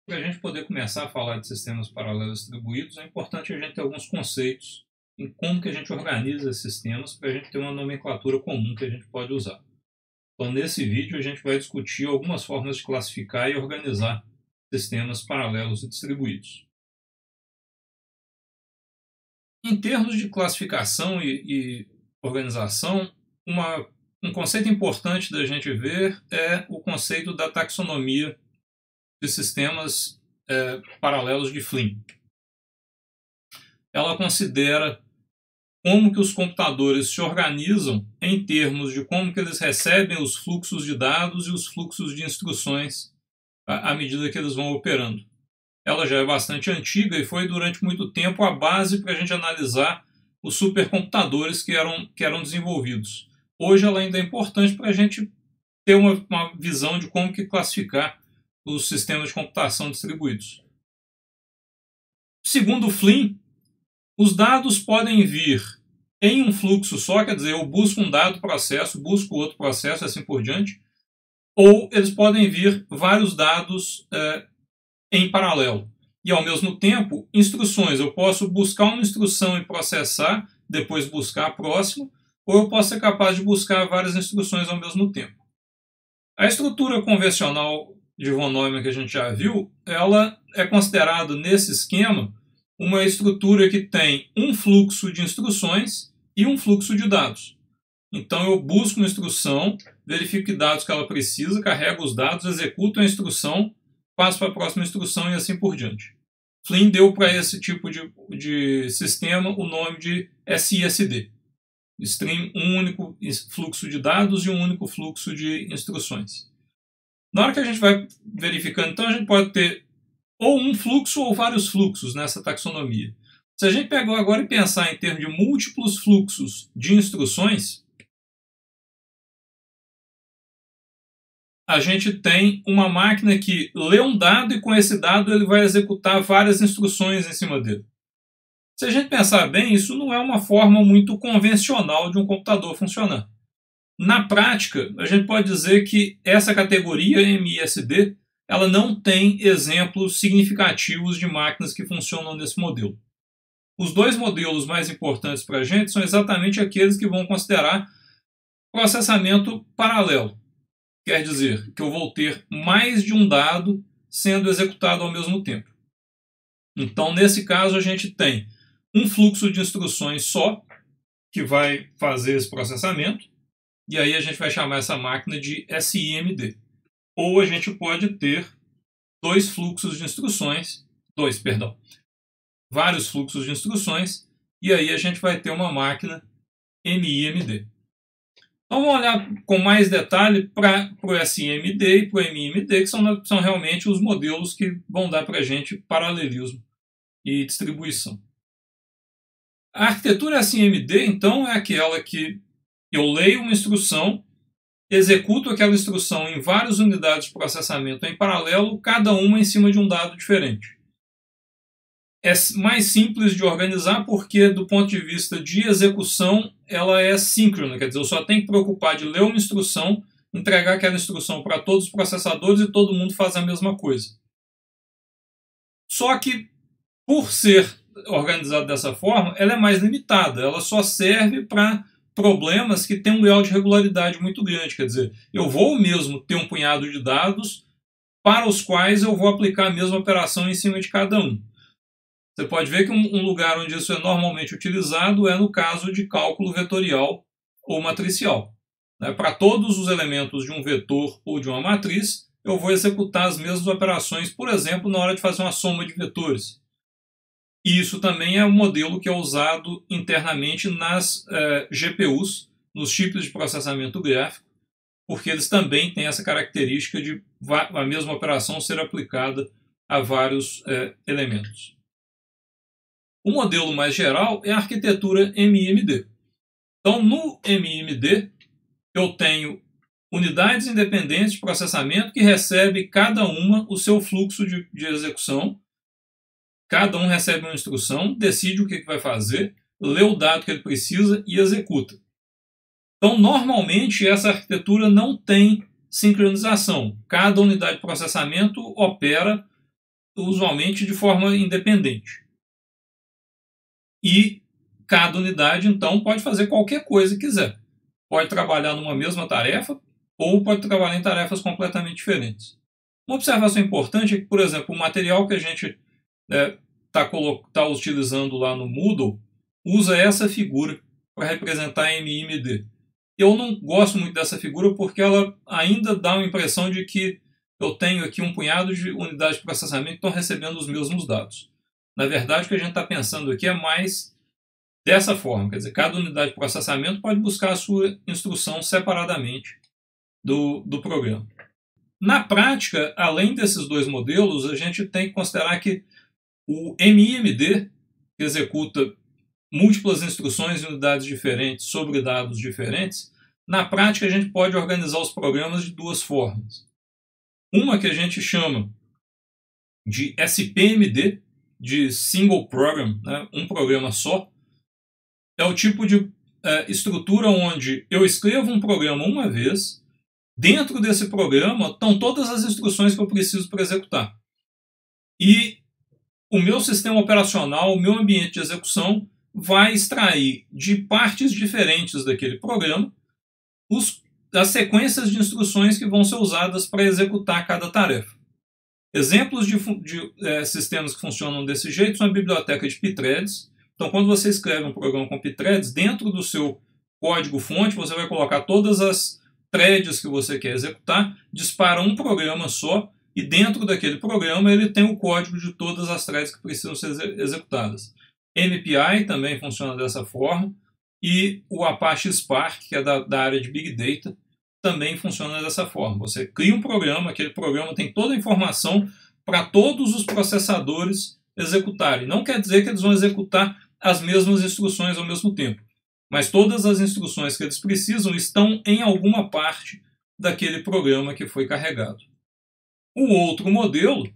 Para a gente poder começar a falar de sistemas paralelos distribuídos, é importante a gente ter alguns conceitos em como que a gente organiza esses sistemas para a gente ter uma nomenclatura comum que a gente pode usar. Então, nesse vídeo, a gente vai discutir algumas formas de classificar e organizar sistemas paralelos e distribuídos. Em termos de classificação e organização, um conceito importante da gente ver é o conceito da taxonomia de sistemas paralelos de Flynn. Ela considera como que os computadores se organizam em termos de como que eles recebem os fluxos de dados e os fluxos de instruções à medida que eles vão operando. Ela já é bastante antiga e foi durante muito tempo a base para a gente analisar os supercomputadores que eram desenvolvidos. Hoje ela ainda é importante para a gente ter uma visão de como que classificar os sistemas de computação distribuídos. Segundo Flynn, os dados podem vir em um fluxo só, quer dizer, eu busco um dado processo, busco outro processo, assim por diante, ou eles podem vir vários dados em paralelo. E, ao mesmo tempo, instruções. Eu posso buscar uma instrução e processar, depois buscar a próxima, ou eu posso ser capaz de buscar várias instruções ao mesmo tempo. A estrutura convencional de von Neumann que a gente já viu, ela é considerada, nesse esquema, uma estrutura que tem um fluxo de instruções e um fluxo de dados. Então eu busco uma instrução, verifico que dados que ela precisa, carrego os dados, executo a instrução, passo para a próxima instrução e assim por diante. Flynn deu para esse tipo de sistema o nome de SISD. Stream, um único fluxo de dados e um único fluxo de instruções. Na hora que a gente vai verificando, então a gente pode ter ou um fluxo ou vários fluxos nessa taxonomia. Se a gente pegar agora e pensar em termos de múltiplos fluxos de instruções, a gente tem uma máquina que lê um dado e com esse dado ele vai executar várias instruções em cima dele. Se a gente pensar bem, isso não é uma forma muito convencional de um computador funcionar. Na prática, a gente pode dizer que essa categoria MISD ela não tem exemplos significativos de máquinas que funcionam nesse modelo. Os dois modelos mais importantes para a gente são exatamente aqueles que vão considerar processamento paralelo. Quer dizer que eu vou ter mais de um dado sendo executado ao mesmo tempo. Então, nesse caso, a gente tem um fluxo de instruções só que vai fazer esse processamento, e aí a gente vai chamar essa máquina de SIMD. Ou a gente pode ter vários fluxos de instruções, e aí a gente vai ter uma máquina MIMD. Então vamos olhar com mais detalhe para o SIMD e para o MIMD, que são realmente os modelos que vão dar para a gente paralelismo e distribuição. A arquitetura SIMD, então, é aquela que eu leio uma instrução, executo aquela instrução em várias unidades de processamento em paralelo, cada uma em cima de um dado diferente. É mais simples de organizar porque, do ponto de vista de execução, ela é síncrona, quer dizer, eu só tenho que preocupar de ler uma instrução, entregar aquela instrução para todos os processadores e todo mundo faz a mesma coisa. Só que, por ser organizada dessa forma, ela é mais limitada, ela só serve para problemas que têm um grau de regularidade muito grande, quer dizer, eu vou mesmo ter um punhado de dados para os quais eu vou aplicar a mesma operação em cima de cada um. Você pode ver que um lugar onde isso é normalmente utilizado é no caso de cálculo vetorial ou matricial. Para todos os elementos de um vetor ou de uma matriz, eu vou executar as mesmas operações, por exemplo, na hora de fazer uma soma de vetores. E isso também é um modelo que é usado internamente nas GPUs, nos chips de processamento gráfico, porque eles também têm essa característica de a mesma operação ser aplicada a vários elementos. O modelo mais geral é a arquitetura MIMD. Então, no MIMD, eu tenho unidades independentes de processamento que recebe cada uma o seu fluxo de execução. Cada um recebe uma instrução, decide o que vai fazer, lê o dado que ele precisa e executa. Então, normalmente, essa arquitetura não tem sincronização. Cada unidade de processamento opera usualmente de forma independente. E cada unidade, então, pode fazer qualquer coisa que quiser. Pode trabalhar numa mesma tarefa ou pode trabalhar em tarefas completamente diferentes. Uma observação importante é que, por exemplo, o material que a gente está utilizando lá no Moodle usa essa figura para representar MIMD. Eu não gosto muito dessa figura porque ela ainda dá uma impressão de que eu tenho aqui um punhado de unidades de processamento que estão recebendo os mesmos dados. Na verdade, o que a gente está pensando aqui é mais dessa forma, quer dizer, cada unidade de processamento pode buscar a sua instrução separadamente do programa. Na prática, além desses dois modelos, a gente tem que considerar que o MIMD, que executa múltiplas instruções em unidades diferentes sobre dados diferentes, na prática a gente pode organizar os programas de duas formas. Uma que a gente chama de SPMD, de Single Program, né, um programa só, é o tipo de estrutura onde eu escrevo um programa uma vez, dentro desse programa estão todas as instruções que eu preciso para executar. E o meu sistema operacional, o meu ambiente de execução, vai extrair de partes diferentes daquele programa as sequências de instruções que vão ser usadas para executar cada tarefa. Exemplos de sistemas que funcionam desse jeito são a biblioteca de pthreads. Então, quando você escreve um programa com pthreads, dentro do seu código-fonte, você vai colocar todas as threads que você quer executar, dispara um programa só, e dentro daquele programa ele tem o código de todas as threads que precisam ser executadas. MPI também funciona dessa forma, e o Apache Spark, que é da área de Big Data, também funciona dessa forma. Você cria um programa, aquele programa tem toda a informação para todos os processadores executarem. Não quer dizer que eles vão executar as mesmas instruções ao mesmo tempo, mas todas as instruções que eles precisam estão em alguma parte daquele programa que foi carregado. O outro modelo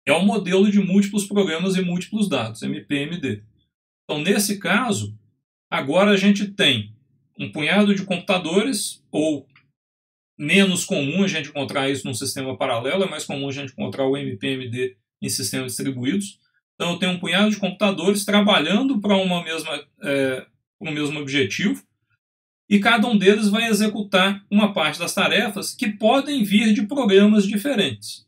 é o modelo de múltiplos programas e múltiplos dados, MPMD. Então, nesse caso, agora a gente tem um punhado de computadores, ou menos comum a gente encontrar isso num sistema paralelo, é mais comum a gente encontrar o MPMD em sistemas distribuídos. Então eu tenho um punhado de computadores trabalhando para um mesmo objetivo, e cada um deles vai executar uma parte das tarefas que podem vir de programas diferentes.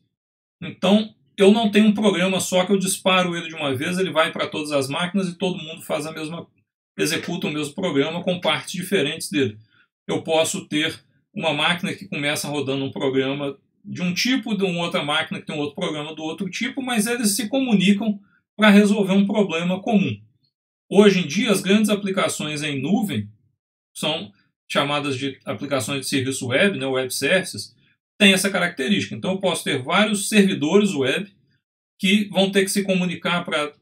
Então eu não tenho um programa só que eu disparo ele de uma vez, ele vai para todas as máquinas e todo mundo faz executa o mesmo programa com partes diferentes dele. Eu posso ter uma máquina que começa rodando um programa de um tipo, de uma outra máquina que tem um outro programa do outro tipo, mas eles se comunicam para resolver um problema comum. Hoje em dia, as grandes aplicações em nuvem são chamadas de aplicações de serviço web, né, web services, tem essa característica. Então eu posso ter vários servidores web que vão ter que se comunicar para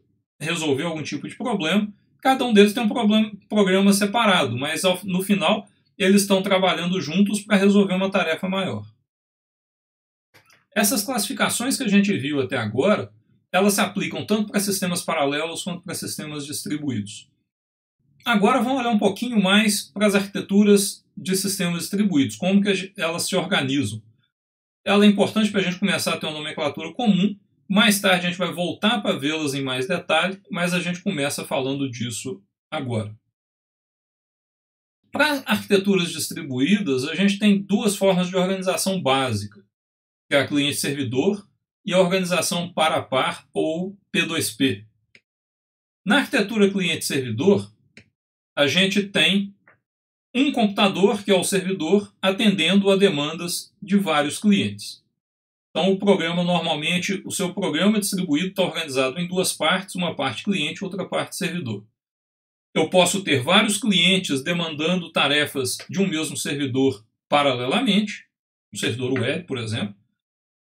resolver algum tipo de problema. Cada um deles tem um programa separado, mas no final eles estão trabalhando juntos para resolver uma tarefa maior. Essas classificações que a gente viu até agora, elas se aplicam tanto para sistemas paralelos quanto para sistemas distribuídos. Agora vamos olhar um pouquinho mais para as arquiteturas de sistemas distribuídos, como que elas se organizam. Ela é importante para a gente começar a ter uma nomenclatura comum. Mais tarde a gente vai voltar para vê-las em mais detalhe, mas a gente começa falando disso agora. Para arquiteturas distribuídas, a gente tem duas formas de organização básica, que é a cliente-servidor e a organização par a par, ou P2P. Na arquitetura cliente-servidor, a gente tem um computador, que é o servidor, atendendo a demandas de vários clientes. Então, o programa, normalmente, o seu programa distribuído está organizado em duas partes, uma parte cliente e outra parte servidor. Eu posso ter vários clientes demandando tarefas de um mesmo servidor paralelamente, um servidor web, por exemplo,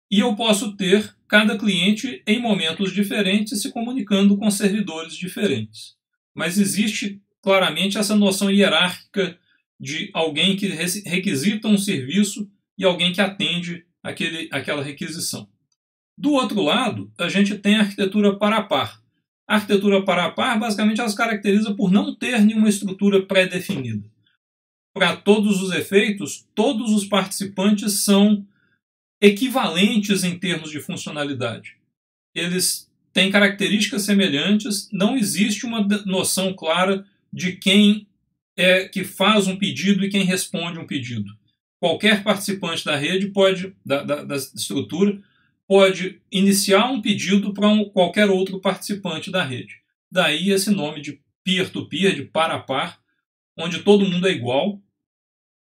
e eu posso ter cada cliente em momentos diferentes se comunicando com servidores diferentes. Mas existe claramente essa noção hierárquica de alguém que requisita um serviço e alguém que atende aquela requisição. Do outro lado, a gente tem a arquitetura par a par. A arquitetura par a par, basicamente, ela se caracteriza por não ter nenhuma estrutura pré-definida. Para todos os efeitos, todos os participantes são equivalentes em termos de funcionalidade. eles têm características semelhantes, não existe uma noção clara de quem é que faz um pedido e quem responde um pedido. Qualquer participante da rede pode, da estrutura, pode iniciar um pedido para qualquer outro participante da rede. Daí esse nome de peer-to-peer, de par a par, onde todo mundo é igual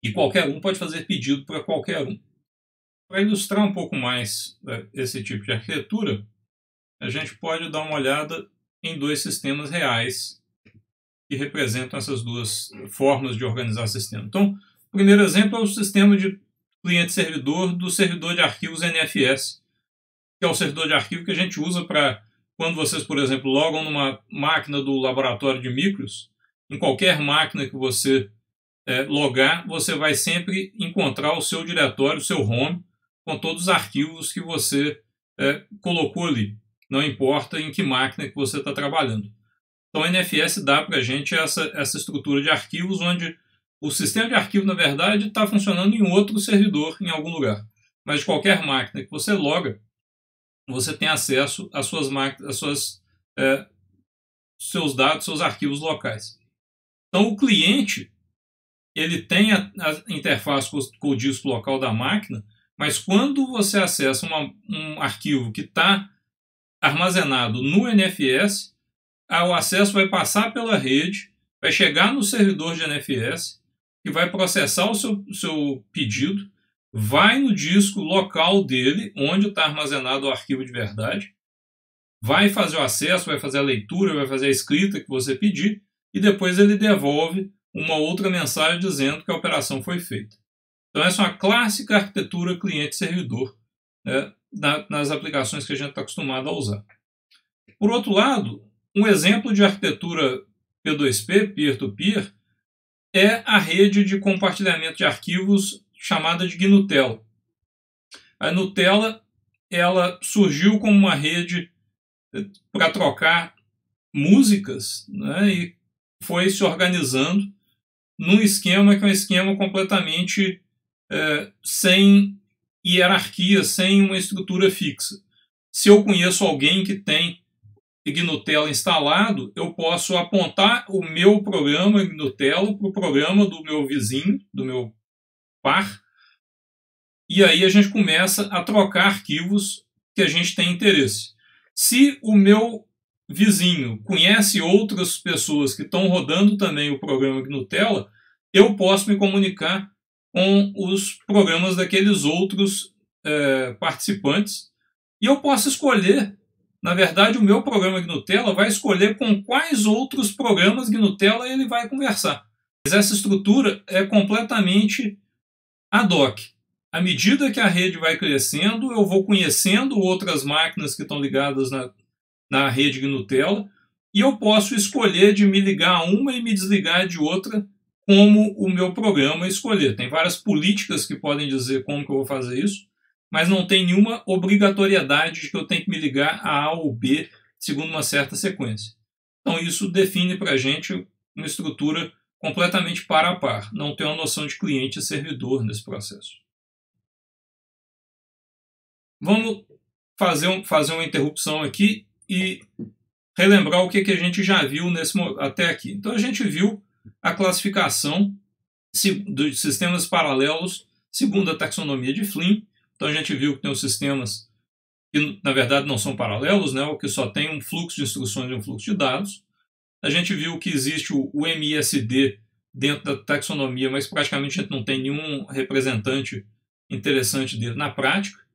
e qualquer um pode fazer pedido para qualquer um. Para ilustrar um pouco mais esse tipo de arquitetura, a gente pode dar uma olhada em dois sistemas reais que representam essas duas formas de organizar o sistema. Então, o primeiro exemplo é o sistema de cliente-servidor do servidor de arquivos NFS, que é o servidor de arquivo que a gente usa para, quando vocês, por exemplo, logam numa máquina do laboratório de micros, em qualquer máquina que você logar, você vai sempre encontrar o seu diretório, o seu home, com todos os arquivos que você colocou ali. Não importa em que máquina que você está trabalhando. Então, o NFS dá para a gente essa estrutura de arquivos onde o sistema de arquivo, na verdade, está funcionando em outro servidor, em algum lugar. Mas de qualquer máquina que você loga, você tem acesso às suas máquinas, seus dados, seus arquivos locais. Então, o cliente ele tem a interface com o disco local da máquina, mas quando você acessa um arquivo que está armazenado no NFS, o acesso vai passar pela rede, vai chegar no servidor de NFS, que vai processar o seu pedido, vai no disco local dele, onde está armazenado o arquivo de verdade, vai fazer o acesso, vai fazer a leitura, vai fazer a escrita que você pedir, e depois ele devolve uma outra mensagem dizendo que a operação foi feita. Então essa é uma clássica arquitetura cliente-servidor, né, nas aplicações que a gente está acostumado a usar. Por outro lado, um exemplo de arquitetura P2P, peer-to-peer, é a rede de compartilhamento de arquivos chamada de GNUtella. A Nutella ela surgiu como uma rede para trocar músicas, né, e foi se organizando num esquema que é um esquema completamente sem hierarquia, sem uma estrutura fixa. Se eu conheço alguém que tem GNUtella instalado, eu posso apontar o meu programa GNUtella para o programa do meu vizinho, do meu par, e aí a gente começa a trocar arquivos que a gente tem interesse. Se o meu vizinho conhece outras pessoas que estão rodando também o programa GNUtella, eu posso me comunicar com os programas daqueles outros participantes e eu posso escolher. Na verdade, o meu programa GNUtella vai escolher com quais outros programas GNUtella ele vai conversar. Mas essa estrutura é completamente ad hoc. À medida que a rede vai crescendo, eu vou conhecendo outras máquinas que estão ligadas na rede GNUtella e eu posso escolher de me ligar a uma e me desligar de outra como o meu programa escolher. Tem várias políticas que podem dizer como que eu vou fazer isso, mas não tem nenhuma obrigatoriedade de que eu tenho que me ligar a A ou B segundo uma certa sequência. Então isso define para a gente uma estrutura completamente par a par. Não tem uma noção de cliente e servidor nesse processo. Vamos fazer uma interrupção aqui e relembrar o que a gente já viu até aqui. Então a gente viu a classificação dos sistemas paralelos segundo a taxonomia de Flynn. Então a gente viu que tem os sistemas que na verdade não são paralelos, né, ou que só tem um fluxo de instruções e um fluxo de dados. A gente viu que existe o MISD dentro da taxonomia, mas praticamente a gente não tem nenhum representante interessante dele na prática.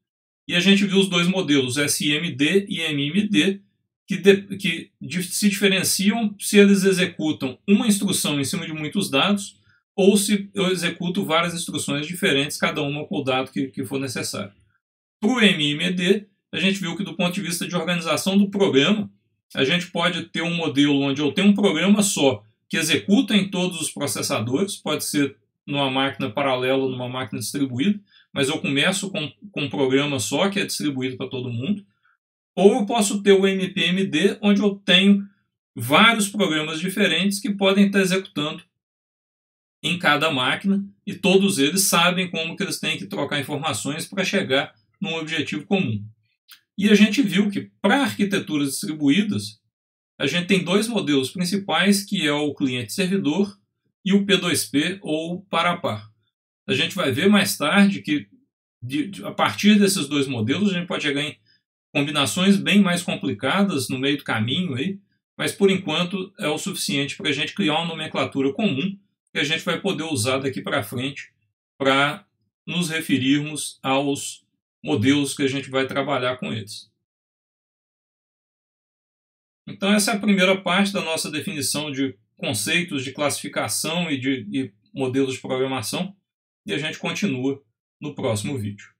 E a gente viu os dois modelos, SIMD e MIMD, que se diferenciam se eles executam uma instrução em cima de muitos dados ou se eu executo várias instruções diferentes, cada uma com o dado que for necessário. Para o MIMD, a gente viu que do ponto de vista de organização do programa, a gente pode ter um modelo onde eu tenho um programa só que executa em todos os processadores, pode ser numa máquina paralela ou numa máquina distribuída, mas eu começo com um programa só que é distribuído para todo mundo. Ou eu posso ter o MPMD, onde eu tenho vários programas diferentes que podem estar executando em cada máquina e todos eles sabem como que eles têm que trocar informações para chegar num objetivo comum. E a gente viu que para arquiteturas distribuídas, a gente tem dois modelos principais, que é o cliente-servidor e o P2P ou par a par. A gente vai ver mais tarde que, a partir desses dois modelos, a gente pode chegar em combinações bem mais complicadas no meio do caminho, aí, mas por enquanto é o suficiente para a gente criar uma nomenclatura comum que a gente vai poder usar daqui para frente para nos referirmos aos modelos que a gente vai trabalhar com eles. Então essa é a primeira parte da nossa definição de conceitos de classificação e de modelos de programação, e a gente continua no próximo vídeo.